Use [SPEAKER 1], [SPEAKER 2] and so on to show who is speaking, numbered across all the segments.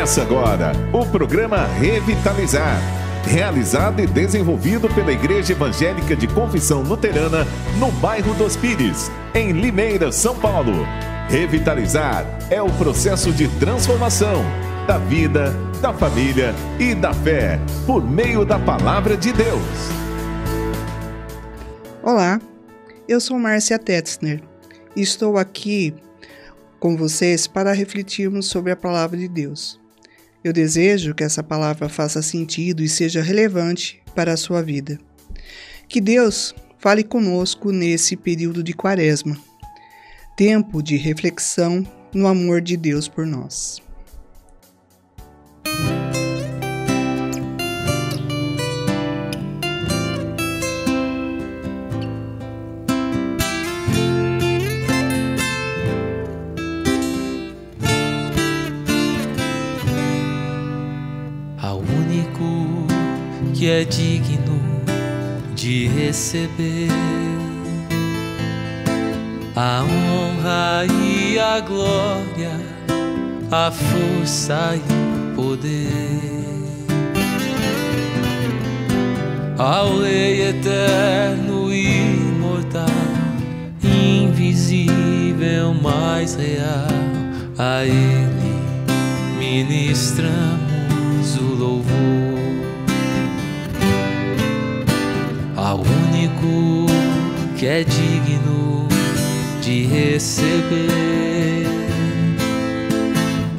[SPEAKER 1] Começa agora o programa Revitalizar, realizado e desenvolvido pela Igreja Evangélica de Confissão Luterana no bairro dos Pires, em Limeira, São Paulo. Revitalizar é o processo de transformação da vida, da família e da fé, por meio da Palavra de Deus.
[SPEAKER 2] Olá, eu sou Márcia Tetzner e estou aqui com vocês para refletirmos sobre a Palavra de Deus. Eu desejo que essa palavra faça sentido e seja relevante para a sua vida. Que Deus fale conosco nesse período de Quaresma, tempo de reflexão no amor de Deus por nós.
[SPEAKER 3] Que é digno de receber a honra e a glória, a força e o poder, ao Rei eterno e imortal, invisível, mas real, a Ele ministramos o louvor. Ao único que é digno de receber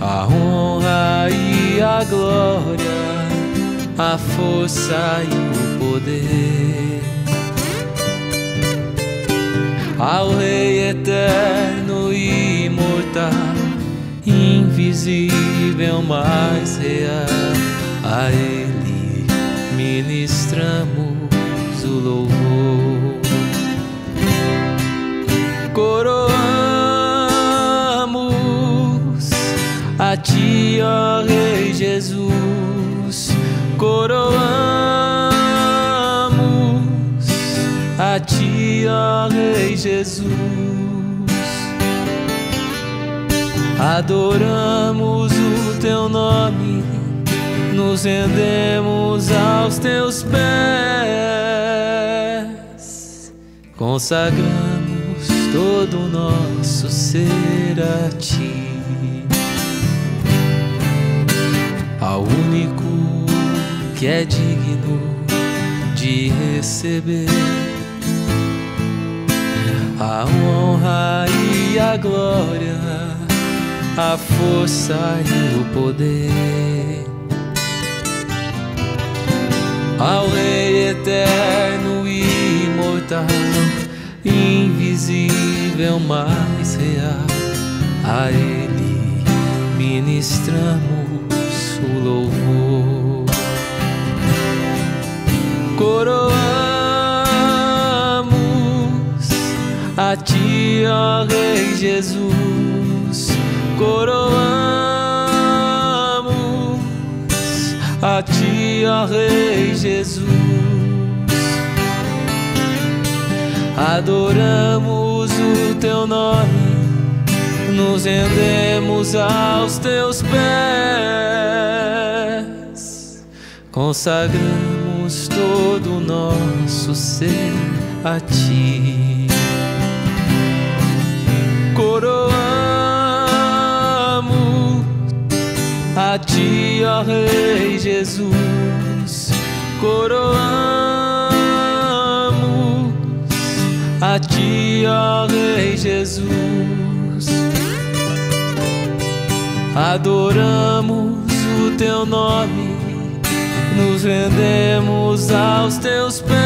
[SPEAKER 3] a honra e a glória, a força e o poder, ao Rei eterno e imortal, invisível, mas real, a Ele ministramos o louvor. Coroamos a Ti, ó Rei Jesus, coroamos a Ti, ó Rei Jesus, adoramos o Teu nome, nos rendemos aos Teus pés, consagramos todo o nosso ser a Ti, ao único que é digno de receber a honra e a glória, a força e o poder, ao Rei eterno e imortal, invisível, mas real, a Ele ministramos o louvor. Coroamos a Ti, ó Rei Jesus, coroamos a Ti, ó Rei Jesus, adoramos o Teu nome, nos rendemos aos Teus pés, consagramos todo o nosso ser a Ti. Coroamos a Ti, ó Rei Jesus, coroamos a Ti, ó Rei Jesus, adoramos o Teu nome, nos rendemos aos Teus pés,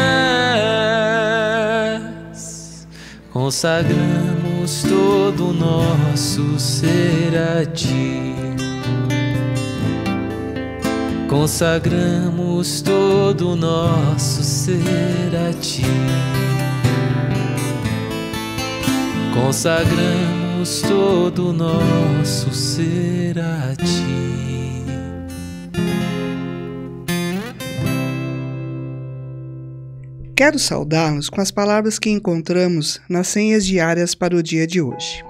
[SPEAKER 3] consagramos todo o nosso ser a Ti. Consagramos todo o nosso ser a Ti. Consagramos todo o nosso ser a Ti.
[SPEAKER 2] Quero saudá-los com as palavras que encontramos nas senhas diárias para o dia de hoje.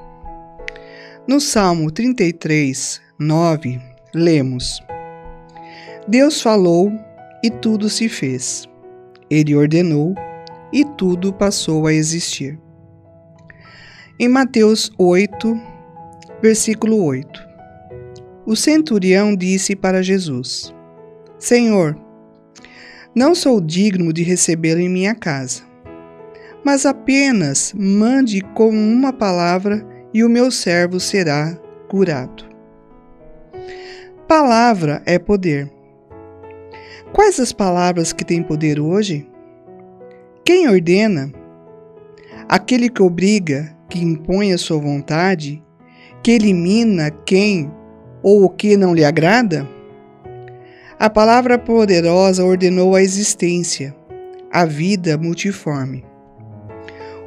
[SPEAKER 2] No Salmo 33, 9, Lemos. Deus falou e tudo se fez. Ele ordenou e tudo passou a existir. Em Mateus 8, versículo 8. O centurião disse para Jesus: Senhor, não sou digno de recebê-lo em minha casa, mas apenas mande com uma palavra e o meu servo será curado. Palavra é poder. Quais as palavras que têm poder hoje? Quem ordena? Aquele que obriga, que impõe a sua vontade, que elimina quem ou o que não lhe agrada? A palavra poderosa ordenou a existência, a vida multiforme.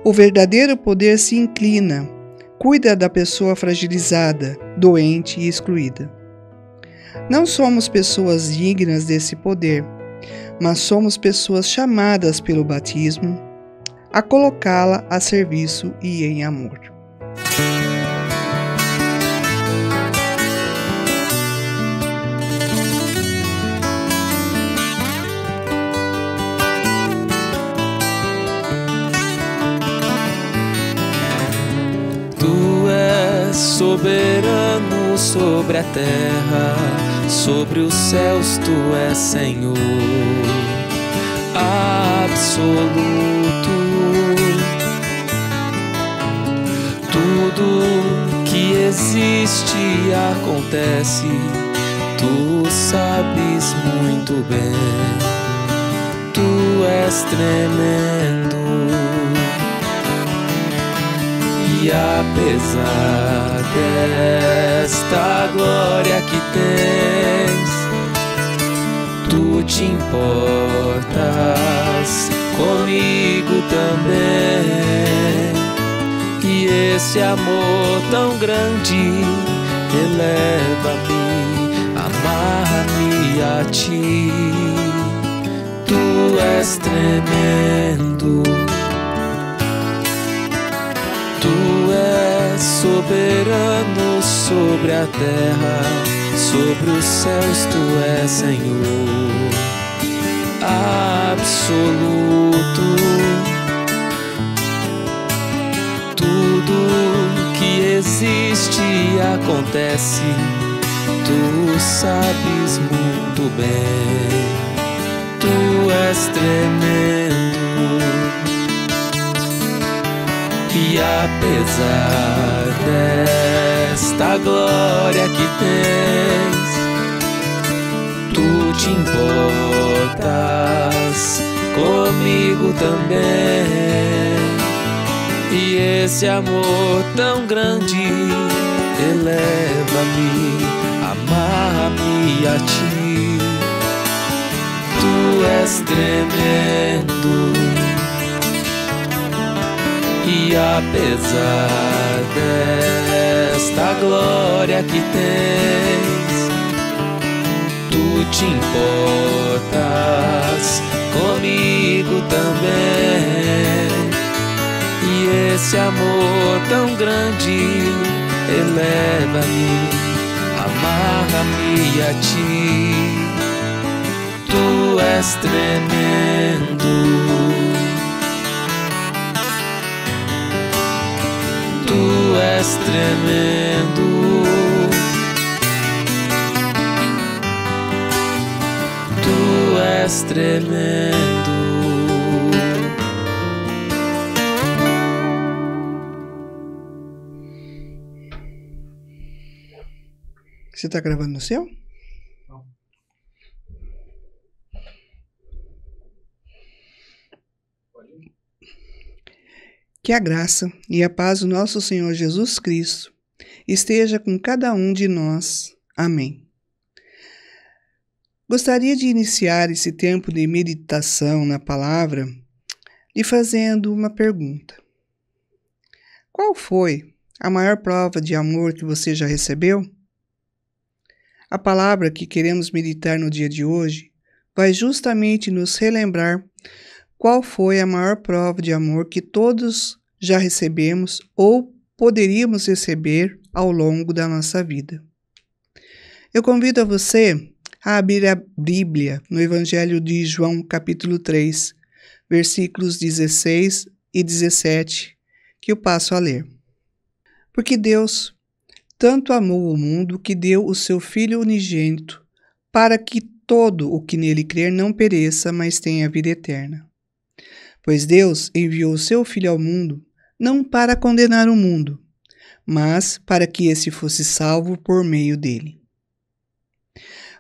[SPEAKER 2] O verdadeiro poder se inclina, cuida da pessoa fragilizada, doente e excluída. Não somos pessoas dignas desse poder, mas somos pessoas chamadas pelo batismo a colocá-la a serviço e em amor.
[SPEAKER 3] Tu és soberano sobre a terra, sobre os céus tu és Senhor absoluto. Tudo que existe e acontece, tu sabes muito bem. Tu és tremendo. E apesar desta glória que tens, tu te importas comigo também. E esse amor tão grande eleva-me, amarra-me a ti. Tu és tremendo. Tu és soberano sobre a terra, sobre os céus tu és Senhor absoluto. Tudo que existe e acontece, tu sabes muito bem. Tu és tremendo. E apesar desta glória que tens, tu te importas comigo também. E esse amor tão grande eleva-me, amarra-me a ti. Tu és tremendo. E apesar desta glória que tens, tu te importas comigo também. E esse amor tão grande eleva-me, amarra-me a ti. Tu és tremendo. Tu és tremendo. Tu és tremendo.
[SPEAKER 2] Você está gravando no seu?
[SPEAKER 4] Não.
[SPEAKER 2] Que a graça e a paz do nosso Senhor Jesus Cristo esteja com cada um de nós. Amém. Gostaria de iniciar esse tempo de meditação na palavra lhe fazendo uma pergunta. Qual foi a maior prova de amor que você já recebeu? A palavra que queremos meditar no dia de hoje vai justamente nos relembrar qual foi a maior prova de amor que todos já recebemos ou poderíamos receber ao longo da nossa vida. Eu convido a você a abrir a Bíblia no Evangelho de João, capítulo 3, versículos 16 e 17, que eu passo a ler. Porque Deus tanto amou o mundo que deu o seu Filho unigênito, para que todo o que nele crer não pereça, mas tenha a vida eterna. Pois Deus enviou o seu Filho ao mundo, não para condenar o mundo, mas para que esse fosse salvo por meio dele.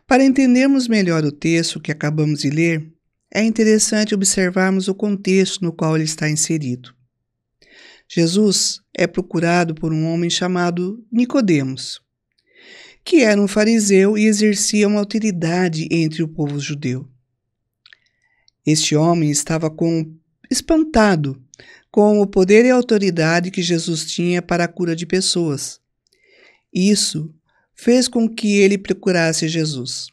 [SPEAKER 2] Para entendermos melhor o texto que acabamos de ler, é interessante observarmos o contexto no qual ele está inserido. Jesus é procurado por um homem chamado Nicodemos, que era um fariseu e exercia uma autoridade entre o povo judeu. Este homem estava espantado com o poder e a autoridade que Jesus tinha para a cura de pessoas. Isso fez com que ele procurasse Jesus.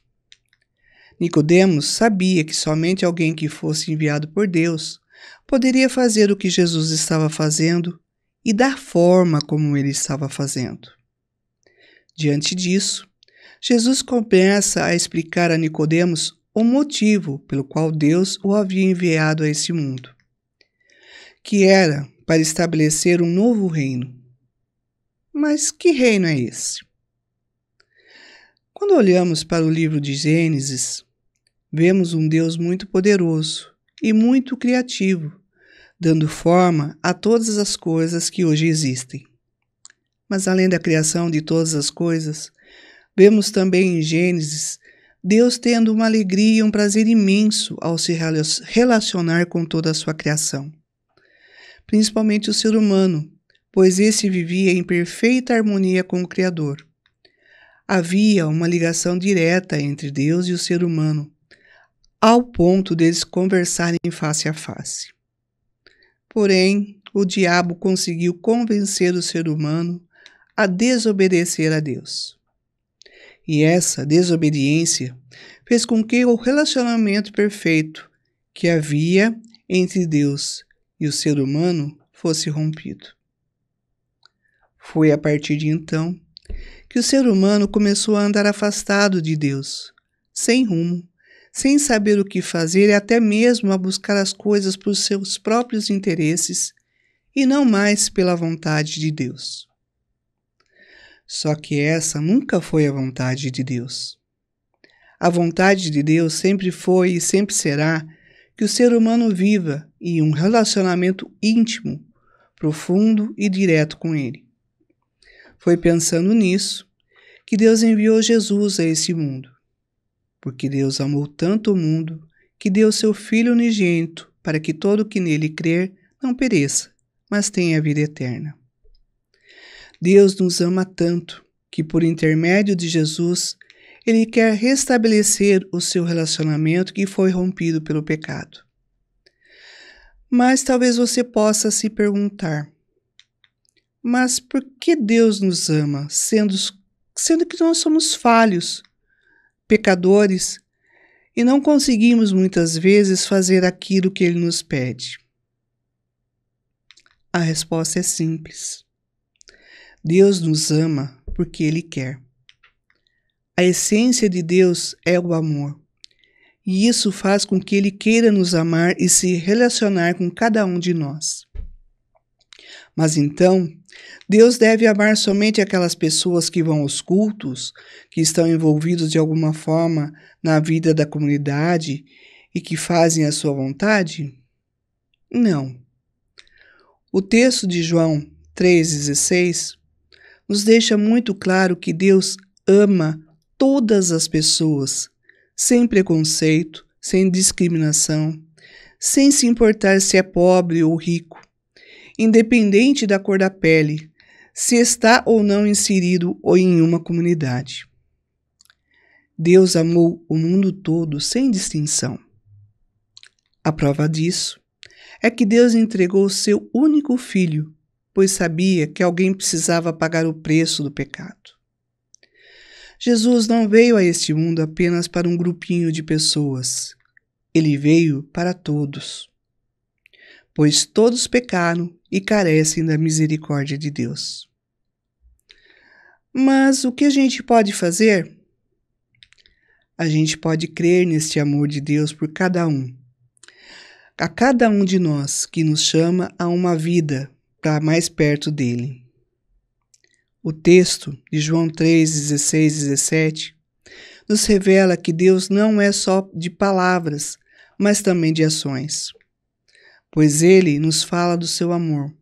[SPEAKER 2] Nicodemos sabia que somente alguém que fosse enviado por Deus poderia fazer o que Jesus estava fazendo e da forma como ele estava fazendo. Diante disso, Jesus começa a explicar a Nicodemos o motivo pelo qual Deus o havia enviado a esse mundo, que era para estabelecer um novo reino. Mas que reino é esse? Quando olhamos para o livro de Gênesis, vemos um Deus muito poderoso e muito criativo, dando forma a todas as coisas que hoje existem. Mas além da criação de todas as coisas, vemos também em Gênesis Deus tendo uma alegria e um prazer imenso ao se relacionar com toda a sua criação. Principalmente o ser humano, pois esse vivia em perfeita harmonia com o Criador. Havia uma ligação direta entre Deus e o ser humano, ao ponto deles conversarem face a face. Porém, o diabo conseguiu convencer o ser humano a desobedecer a Deus. E essa desobediência fez com que o relacionamento perfeito que havia entre Deus e o ser humano fosse rompido. Foi a partir de então que o ser humano começou a andar afastado de Deus, sem rumo, sem saber o que fazer e até mesmo a buscar as coisas por seus próprios interesses e não mais pela vontade de Deus. Só que essa nunca foi a vontade de Deus. A vontade de Deus sempre foi e sempre será que o ser humano viva em um relacionamento íntimo, profundo e direto com Ele. Foi pensando nisso que Deus enviou Jesus a esse mundo, porque Deus amou tanto o mundo que deu seu Filho unigênito para que todo o que nele crer não pereça, mas tenha a vida eterna. Deus nos ama tanto que, por intermédio de Jesus, Ele quer restabelecer o seu relacionamento que foi rompido pelo pecado. Mas talvez você possa se perguntar, mas por que Deus nos ama, sendo que nós somos falhos, pecadores, e não conseguimos muitas vezes fazer aquilo que Ele nos pede? A resposta é simples. Deus nos ama porque Ele quer. A essência de Deus é o amor, e isso faz com que Ele queira nos amar e se relacionar com cada um de nós. Mas então, Deus deve amar somente aquelas pessoas que vão aos cultos, que estão envolvidos de alguma forma na vida da comunidade e que fazem a sua vontade? Não. O texto de João 3,16 nos deixa muito claro que Deus ama todas as pessoas, sem preconceito, sem discriminação, sem se importar se é pobre ou rico, independente da cor da pele, se está ou não inserido ou em uma comunidade. Deus amou o mundo todo sem distinção. A prova disso é que Deus entregou o seu único filho, pois sabia que alguém precisava pagar o preço do pecado. Jesus não veio a este mundo apenas para um grupinho de pessoas. Ele veio para todos, pois todos pecaram e carecem da misericórdia de Deus. Mas o que a gente pode fazer? a gente pode crer neste amor de Deus por cada um. A cada um de nós que nos chama a uma vida para mais perto dele. O texto de João 3, 16 e 17 nos revela que Deus não é só de palavras, mas também de ações. Pois ele nos fala do seu amor,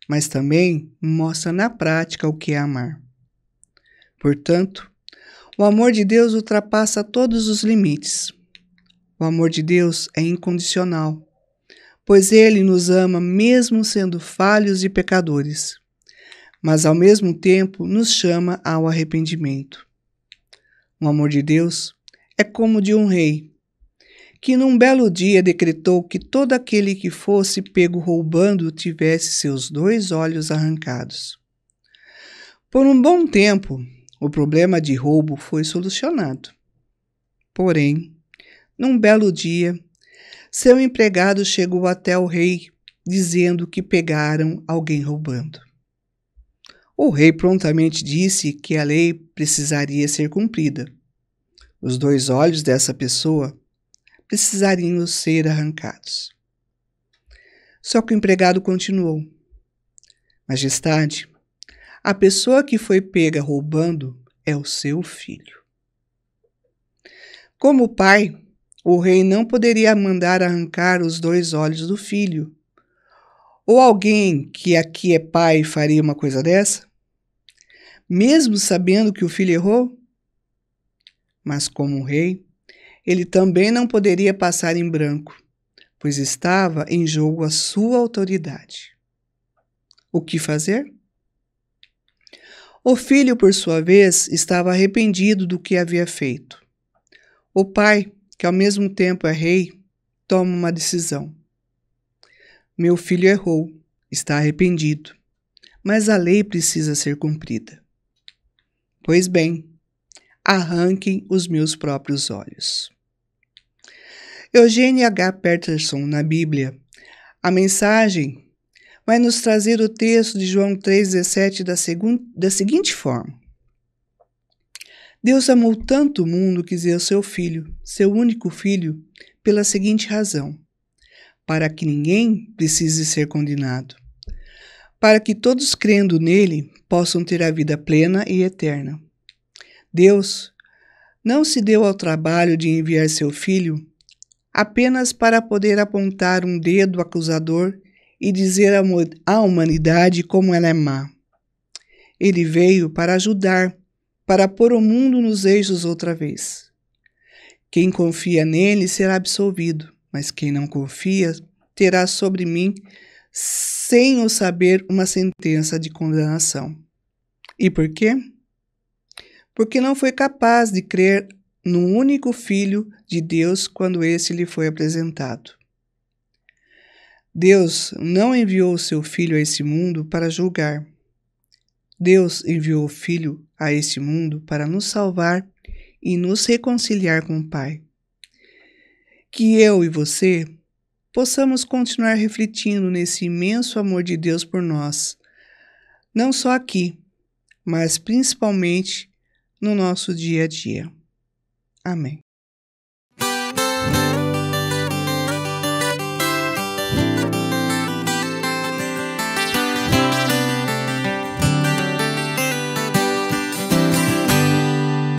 [SPEAKER 2] mas também mostra na prática o que é amar. Portanto, o amor de Deus ultrapassa todos os limites. O amor de Deus é incondicional, pois ele nos ama mesmo sendo falhos e pecadores, mas ao mesmo tempo nos chama ao arrependimento. O amor de Deus é como de um rei, que num belo dia decretou que todo aquele que fosse pego roubando tivesse seus 2 olhos arrancados. Por um bom tempo, o problema de roubo foi solucionado. Porém, num belo dia, seu empregado chegou até o rei, dizendo que pegaram alguém roubando. O rei prontamente disse que a lei precisaria ser cumprida. Os 2 olhos dessa pessoa precisariam ser arrancados. Só que o empregado continuou: Majestade, a pessoa que foi pega roubando é o seu filho. Como pai, o rei não poderia mandar arrancar os 2 olhos do filho. Ou alguém que aqui é pai faria uma coisa dessa? Mesmo sabendo que o filho errou? Mas como rei, ele também não poderia passar em branco, pois estava em jogo a sua autoridade. O que fazer? O filho, por sua vez, estava arrependido do que havia feito. O pai, que ao mesmo tempo é rei, toma uma decisão. Meu filho errou, está arrependido, mas a lei precisa ser cumprida. Pois bem, arranquem os meus próprios olhos. Eugene H. Peterson, na Bíblia, a mensagem vai nos trazer o texto de João 3,17 da seguinte forma: Deus amou tanto o mundo que deu seu Filho, seu único Filho, pela seguinte razão: para que ninguém precise ser condenado, para que todos crendo nele possam ter a vida plena e eterna. Deus não se deu ao trabalho de enviar seu Filho apenas para poder apontar um dedo acusador e dizer à humanidade como ela é má. Ele veio para ajudar, para pôr o mundo nos eixos outra vez. Quem confia nele será absolvido, mas quem não confia terá sobre mim, sem o saber, uma sentença de condenação. E por quê? Porque não foi capaz de crer no único Filho de Deus quando esse lhe foi apresentado. Deus não enviou o seu Filho a esse mundo para julgar. Deus enviou o Filho a esse mundo para nos salvar e nos reconciliar com o Pai. Que eu e você possamos continuar refletindo nesse imenso amor de Deus por nós, não só aqui, mas principalmente no nosso dia a dia. Amém.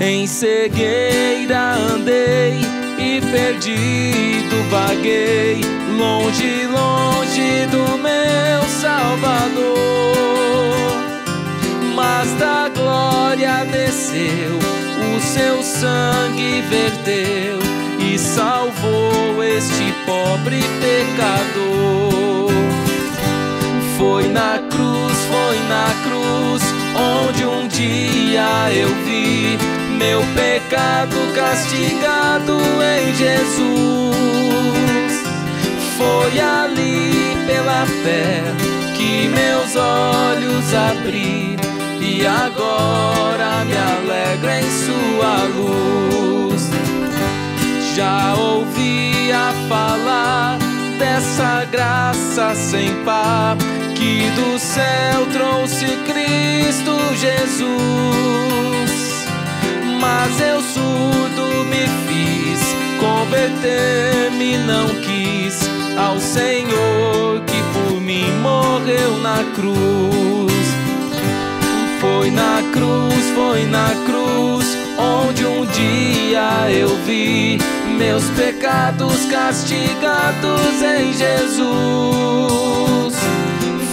[SPEAKER 3] Em cegueira andei e perdido vaguei, longe, longe do meu Salvador. Mas da glória desceu, o seu sangue verteu e salvou este pobre pecador. Foi na cruz, onde um dia eu vi meu pecado castigado em Jesus. Foi ali pela fé que meus olhos abri e agora me alegra em sua luz. Já ouvia falar dessa graça sem par que do céu trouxe Cristo Jesus. Mas eu eu surdo me fiz, converter-me não quis ao Senhor que por mim morreu na cruz. Foi na cruz, onde um dia eu vi meus pecados castigados em Jesus.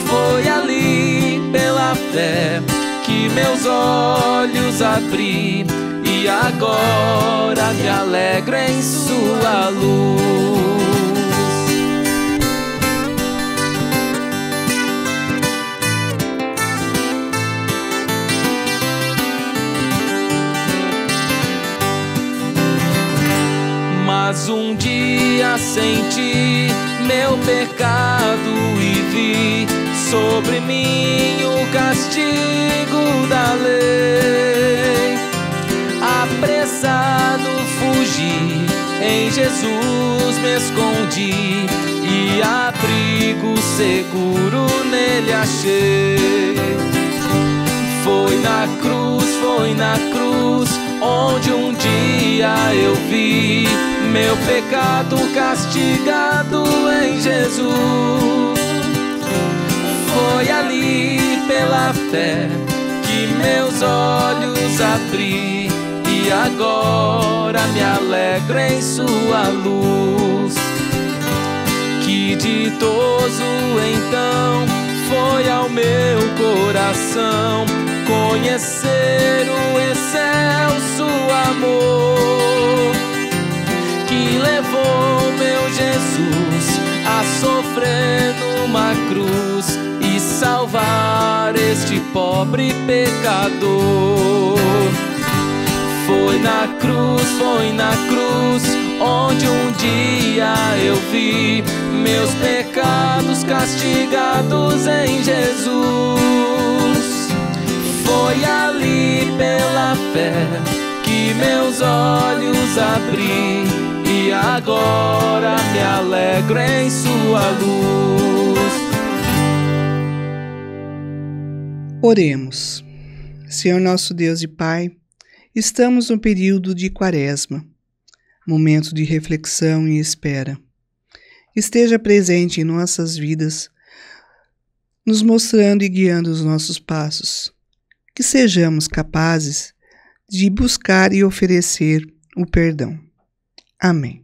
[SPEAKER 3] Foi ali pela fé que meus olhos abri, e agora me alegro em sua luz. Mas um dia senti meu pecado e vi sobre mim o castigo da lei. Apressado fugi, em Jesus me escondi, e abrigo seguro nele achei. Foi na cruz, onde um dia eu vi meu pecado castigado em Jesus. Foi ali pela fé que meus olhos abri, e agora me alegro em sua luz. Que ditoso então foi ao meu coração conhecer o excelso amor que levou meu Jesus a sofrer numa cruz e salvar este pobre pecador. Foi na cruz, onde um dia eu vi meus pecados castigados em Jesus. Foi ali pela fé que meus olhos abri, e agora me alegro em sua luz.
[SPEAKER 2] Oremos. Senhor nosso Deus e Pai, estamos no período de Quaresma, momento de reflexão e espera. Esteja presente em nossas vidas, nos mostrando e guiando os nossos passos. Que sejamos capazes de buscar e oferecer o perdão. Amém.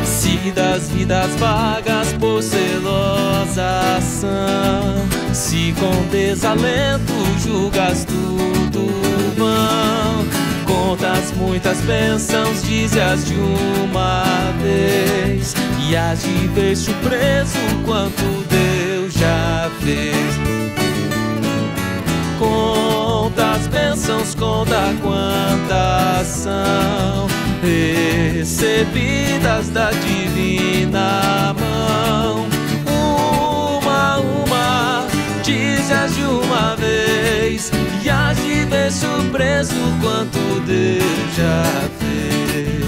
[SPEAKER 3] Se das vidas vagas por celosa ação, se com desalento julgas tudo vão, contas muitas bênçãos, dize-as de uma vez, e hás de ver surpreso quanto Deus já fez. Conta as bênçãos, conta quantas são recebidas da divina mão. Uma, dize-as de uma vez, e hás de ver surpreso quanto Deus já fez.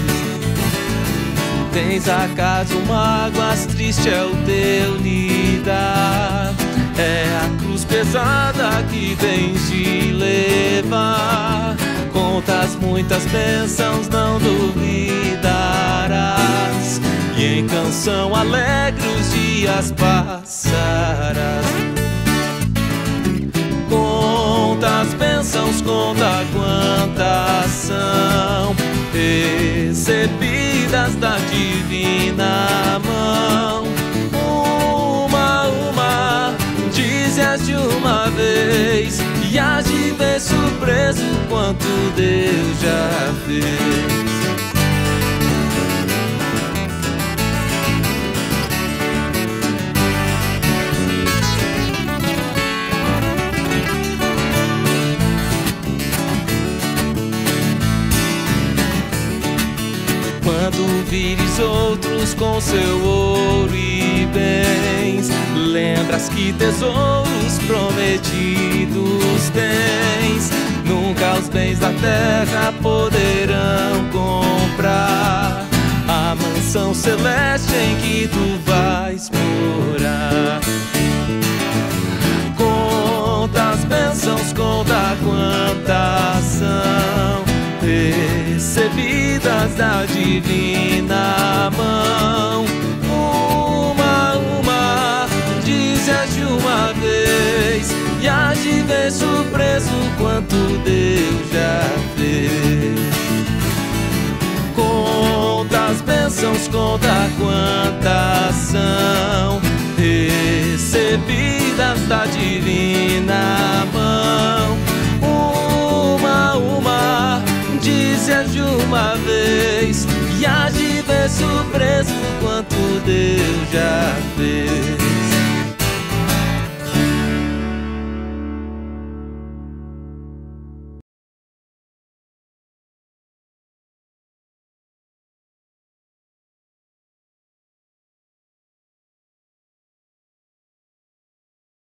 [SPEAKER 3] Tens acaso mágoas, triste é o teu lidar, é a cruz pesada que tens de levar. Contas muitas bênçãos, não duvidarás, e em canção alegre os dias passarás. Conta as bênçãos, conta quantas são recebidas da divina mão. Uma, dize-as de uma vez, e hás de ver surpreso quanto Deus já fez. Quando vires outros com seu ouro e bens, lembras que tesouros prometidos tens. Nunca os bens da da terra poderão comprar a mansão celeste em que tu vais morar. Conta as bênçãos, conta quantas são recebidas da divina mão. Uma, dizes de uma vez, e hás de ver surpreso quanto Deus já fez. Conta as bênçãos, conta quantas são recebidas da divina mão. Uma, dizes de uma vez, e hás de ver surpreso quanto Deus já fez.